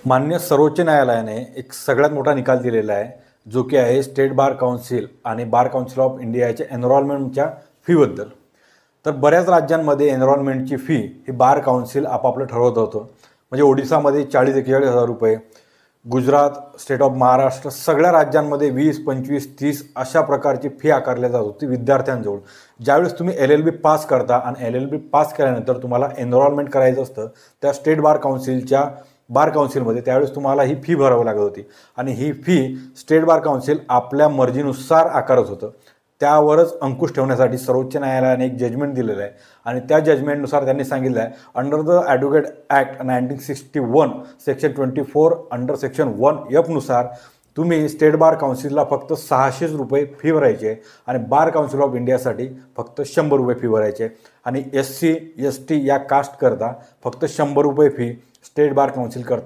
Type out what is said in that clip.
मान्य सर्वोच्च न्यायालयाने एक सगळ्यात मोठा निकाल दिलेला आहे, जो की आहे स्टेट बार काउन्सिल आणि बार काउन्सिल ऑफ इंडियाच्या एनरोलमेंटच्या फीबद्दल. तर बऱ्याच राज्यांमध्ये एनरोलमेंटची फी ही बार काउन्सिल आपापलं ठरवत होतं. म्हणजे ओडिसामध्ये 40-41 हजार रुपये, गुजरात, स्टेट ऑफ महाराष्ट्र, सगळ्या राज्यांमध्ये 20, 25, 30 अशा प्रकारची फी आकारली जात होती विद्यार्थ्यांजवळ. ज्यावेळेस तुम्ही LLB पास करता आणि LLB पास केल्यानंतर तुम्हाला एनरोलमेंट करायचं असतं त्या स्टेट बार काउन्सिलच्या बार काउन्सिलमध्ये, त्यावेळेस तुम्हाला ही फी भरावी लागत होती. आणि ही फी स्टेट बार काउन्सिल आपल्या मर्जीनुसार आकारत होतं. त्यावरच अंकुश ठेवण्यासाठी सर्वोच्च न्यायालयाने एक जजमेंट दिलेलं आहे आणि त्या जजमेंटनुसार त्यांनी सांगितलं आहे, under the advocate act 1961 section 24 under section 1F नुसार तुम्ही स्टेट बार काउन्सिलला फक्त 600 रुपये फी भरायची आहे आणि बार काउन्सिल ऑफ इंडियासाठी फक्त 100 रुपये फी भरायची आहे. आणि SC ST या कास्टकरता फक्त 100 रुपये फी स्टेट बार काउन्सिल करता